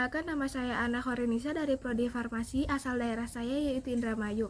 Perkenalkan, nama saya Ana Khorenisa dari Prodi Farmasi, asal daerah saya yaitu Indramayu.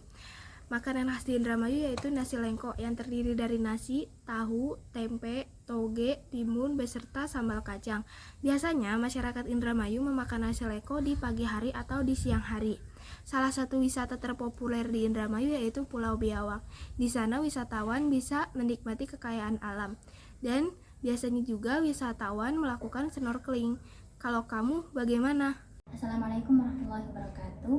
Makanan khas di Indramayu yaitu nasi lengko yang terdiri dari nasi, tahu, tempe, toge, timun, beserta sambal kacang. Biasanya masyarakat Indramayu memakan nasi lengko di pagi hari atau di siang hari. Salah satu wisata terpopuler di Indramayu yaitu Pulau Biawak. Di sana wisatawan bisa menikmati kekayaan alam. Dan biasanya juga wisatawan melakukan snorkeling. Kalau kamu bagaimana? Assalamualaikum warahmatullahi wabarakatuh.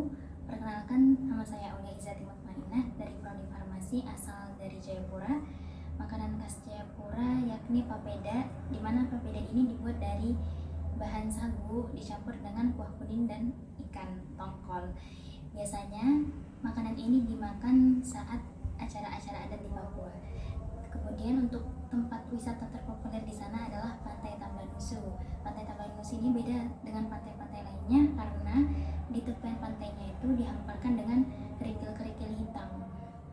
Perkenalkan, nama saya Aulia Izzati Mutmainah dari Prodi Farmasi asal dari Jayapura. Makanan khas Jayapura yakni papeda, di mana papeda ini dibuat dari bahan sagu dicampur dengan kuah kuning dan ikan tongkol. Biasanya makanan ini dimakan saat acara-acara adat di Papua. Kemudian untuk tempat wisata terpopuler di sana adalah Pantai Tambanusu. Pantai Tambanusu ini beda dengan pantai-pantai lainnya karena di tepian pantainya itu dihamparkan dengan kerikil-kerikil hitam.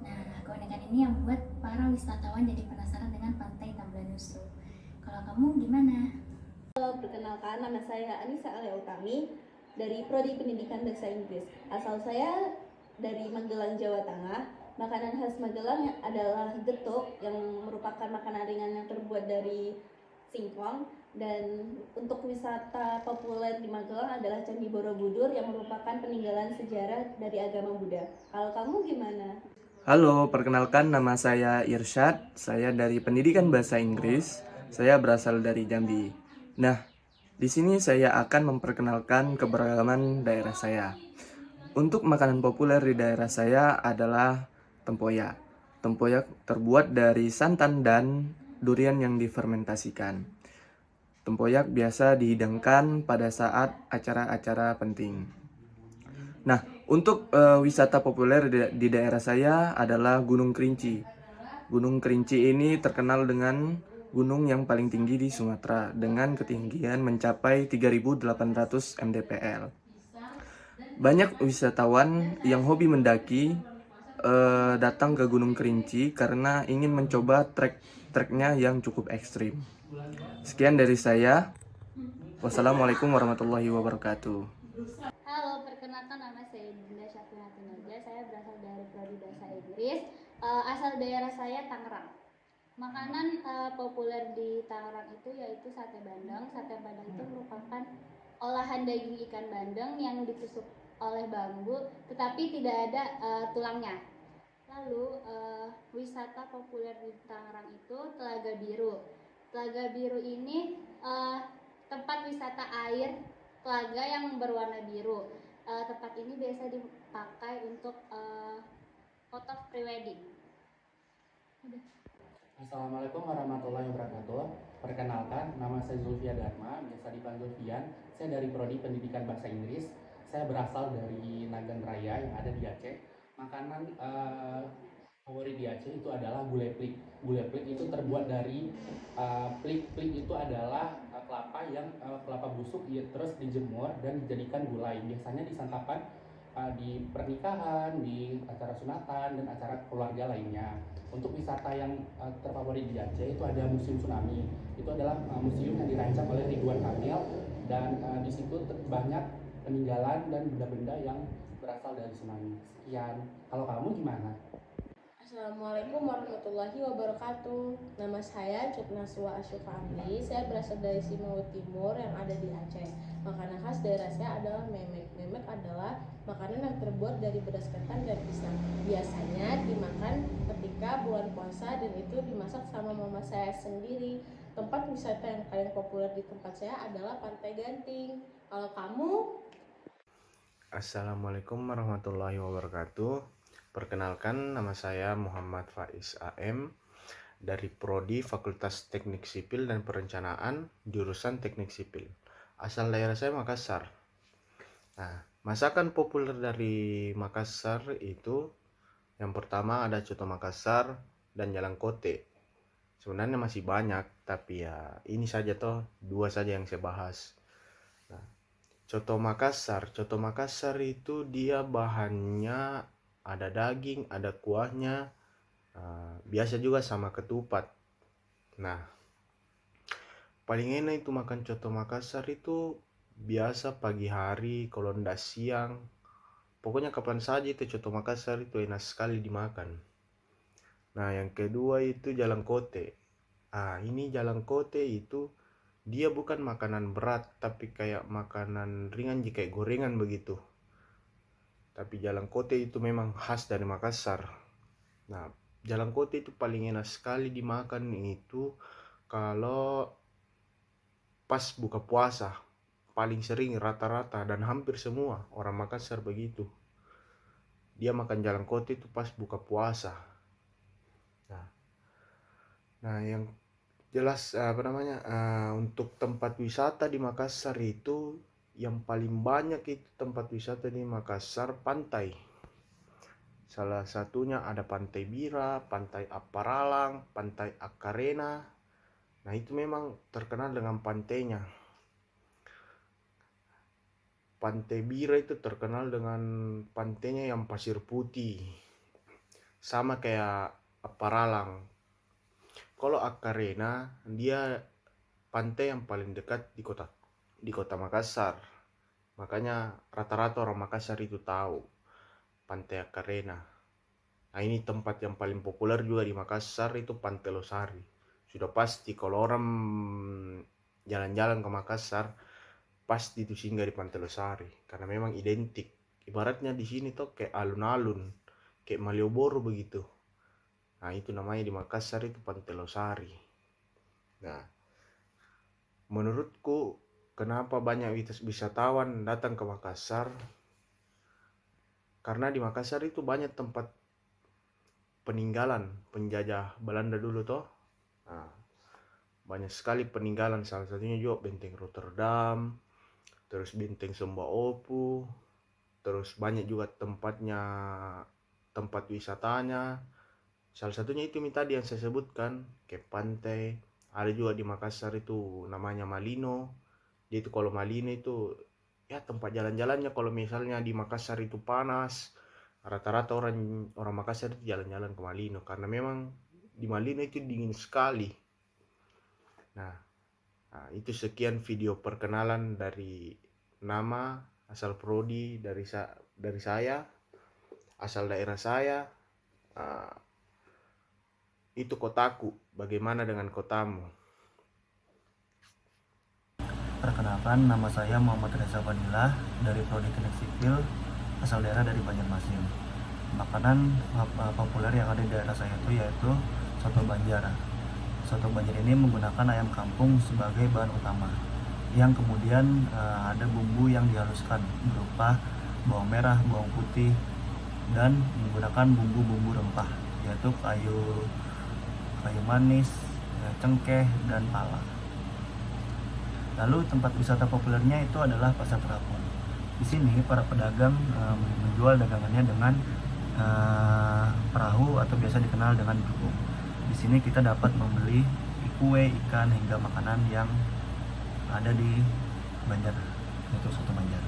Nah, keunikan ini yang membuat para wisatawan jadi penasaran dengan Pantai Tambanusu. Kalau kamu gimana? Perkenalkan, nama saya Anissa Alia Utami dari Prodi Pendidikan Bahasa Inggris. Asal saya dari Magelang, Jawa Tengah. Makanan khas Magelang adalah getuk yang merupakan makanan ringan yang terbuat dari singkong. Dan untuk wisata populer di Magelang adalah Candi Borobudur yang merupakan peninggalan sejarah dari agama Buddha. Kalau kamu gimana? Halo, perkenalkan nama saya Irsyad. Saya dari Pendidikan Bahasa Inggris. Saya berasal dari Jambi. Nah, di sini saya akan memperkenalkan keberagaman daerah saya. Untuk makanan populer di daerah saya adalah tempoyak. Tempoyak terbuat dari santan dan durian yang difermentasikan. Tempoyak biasa dihidangkan pada saat acara-acara penting. Nah, untuk wisata populer di daerah saya adalah Gunung Kerinci. Gunung Kerinci ini terkenal dengan gunung yang paling tinggi di Sumatera dengan ketinggian mencapai 3.800 mdpl. Banyak wisatawan yang hobi mendaki datang ke Gunung Kerinci karena ingin mencoba trek-treknya yang cukup ekstrim. Sekian dari saya. Wassalamualaikum warahmatullahi wabarakatuh. Halo, perkenalkan nama saya Dinda Syafinati Naja. Saya berasal dari Prodi Bahasa Inggris. Asal daerah saya Tangerang. Makanan populer di Tangerang itu yaitu sate bandeng. Sate bandeng itu merupakan olahan daging ikan bandeng yang ditusuk oleh bambu, tetapi tidak ada tulangnya. Lalu wisata populer di Tangerang itu Telaga Biru. Telaga Biru ini tempat wisata air telaga yang berwarna biru. Tempat ini biasa dipakai untuk foto prewedding. Assalamualaikum warahmatullahi wabarakatuh. Perkenalkan, nama saya Zulfia Dharma, biasa dipanggil Fian. Saya dari Prodi Pendidikan Bahasa Inggris. Saya berasal dari Nagan Raya yang ada di Aceh. Makanan favorit di Aceh itu adalah gulai plik. Gulai plik itu terbuat dari plik itu adalah kelapa busuk terus dijemur dan dijadikan gulai. Biasanya disantapan di pernikahan, di acara sunatan dan acara keluarga lainnya. Untuk wisata yang terfavorit di Aceh itu ada Museum Tsunami. Itu adalah museum yang dirancang oleh Ridwan Kamil dan di situ banyak peninggalan dan benda-benda yang berasal dari tsunami. Sekian. Kalau kamu gimana? Assalamualaikum warahmatullahi wabarakatuh. Nama saya Cut Naswa Asyufa Amli. Saya berasal dari Simawa Timur yang ada di Aceh. Makanan khas daerah saya adalah memek. Memek adalah makanan yang terbuat dari beras ketan dan pisang. Biasanya dimakan ketika bulan puasa dan itu dimasak sama mama saya sendiri. Tempat wisata yang paling populer di tempat saya adalah Pantai Ganting. Kalau kamu? Assalamualaikum warahmatullahi wabarakatuh. Perkenalkan, nama saya Muhammad Faiz AM dari Prodi Fakultas Teknik Sipil dan Perencanaan, jurusan Teknik Sipil. Asal daerah saya Makassar. Nah, masakan populer dari Makassar itu yang pertama ada coto Makassar dan jalang kote. Sebenarnya masih banyak, tapi ya ini saja dua saja yang saya bahas. Nah, Coto Makassar itu dia bahannya ada daging, ada kuahnya, biasa juga sama ketupat. Nah, paling enak itu makan coto Makassar itu biasa pagi hari, kalau ndak siang, pokoknya kapan saja itu coto Makassar itu enak sekali dimakan. Nah, yang kedua itu jalang kote. Ini jalang kote itu dia bukan makanan berat, tapi kayak makanan ringan, kayak gorengan begitu. Tapi jalang kote itu memang khas dari Makassar. Nah, jalang kote itu paling enak sekali dimakan itu kalau pas buka puasa. Paling sering rata-rata dan hampir semua orang Makassar begitu. Dia makan jalang kote itu pas buka puasa. Nah, yang jelas untuk tempat wisata di Makassar itu yang paling banyak itu tempat wisata di Makassar pantai. Salah satunya ada Pantai Bira, Pantai Apparalang, Pantai Akarena. Nah, itu memang terkenal dengan pantainya. Pantai Bira itu terkenal dengan pantainya yang pasir putih. Sama kayak Apparalang. Kalau Akarena dia pantai yang paling dekat di kota Makassar. Makanya rata-rata orang Makassar itu tahu Pantai Akarena. Nah, ini tempat yang paling populer juga di Makassar itu Pantai Losari. Sudah pasti kalau orang jalan-jalan ke Makassar pasti itu singgah di Pantai Losari karena memang identik. Ibaratnya di sini tuh kayak alun-alun, kayak Malioboro begitu. Nah, itu namanya di Makassar itu Pantai Losari. Nah, menurutku kenapa banyak wisatawan datang ke Makassar? Karena di Makassar itu banyak tempat peninggalan penjajah Belanda dulu toh. Nah, banyak sekali peninggalan, salah satunya juga Benteng Rotterdam, terus Benteng Sombaopu, terus banyak juga tempat wisatanya. Salah satunya itu tadi yang saya sebutkan, kayak pantai. Ada juga di Makassar itu namanya Malino. Dia itu kalau Malino itu ya tempat jalan-jalannya kalau misalnya di Makassar itu panas, rata-rata orang Makassar itu jalan-jalan ke Malino karena memang di Malino itu dingin sekali. Nah, itu sekian video perkenalan dari nama, asal prodi dari saya, asal daerah saya. Itu kotaku, bagaimana dengan kotamu? Perkenalkan, nama saya Muhammad Reza Fadilah dari Prodi Teknik Sipil, asal daerah dari Banjarmasin. Makanan populer yang ada di daerah saya itu yaitu soto Banjar. Soto Banjar ini menggunakan ayam kampung sebagai bahan utama, yang kemudian ada bumbu yang dihaluskan berupa bawang merah, bawang putih, dan menggunakan bumbu-bumbu rempah yaitu kayu manis, cengkeh, dan pala. Lalu tempat wisata populernya itu adalah Pasar Terapung. Di sini para pedagang menjual dagangannya dengan perahu atau biasa dikenal dengan jukung. Di sini kita dapat membeli kue, ikan, hingga makanan yang ada di Banjar, yaitu soto Banjar.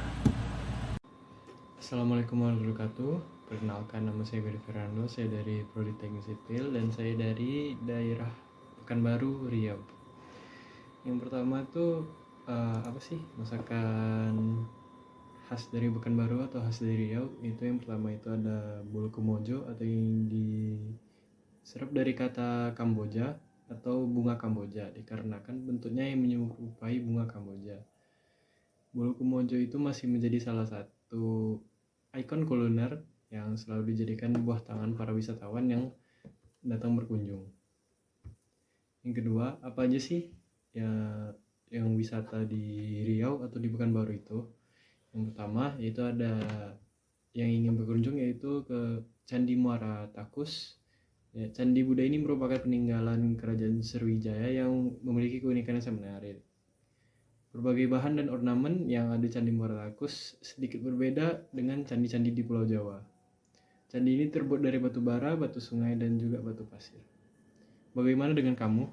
Assalamualaikum warahmatullahi wabarakatuh. Perkenalkan, nama saya Gadi Fernando, saya dari Prodi Teknik Sipil dan saya dari daerah Pekanbaru, Riau. Yang pertama tuh apa sih masakan khas dari Pekanbaru atau khas dari Riau? Itu yang pertama itu ada bolu kemojo atau yang diserap dari kata Kamboja atau bunga Kamboja, dikarenakan bentuknya yang menyerupai bunga Kamboja. Bolu kemojo itu masih menjadi salah satu ikon kuliner yang selalu dijadikan buah tangan para wisatawan yang datang berkunjung. Yang kedua, apa aja sih yang wisata di Riau atau di Pekanbaru itu? Yang pertama yaitu ada yang ingin berkunjung yaitu ke Candi Muara Takus. Ya, Candi Buddha ini merupakan peninggalan Kerajaan Sriwijaya yang memiliki keunikan yang sangat menarik. Berbagai bahan dan ornamen yang ada di Candi Muara Takus sedikit berbeda dengan candi-candi di Pulau Jawa. Candi ini terbuat dari batu bara, batu sungai, dan juga batu pasir. Bagaimana dengan kamu?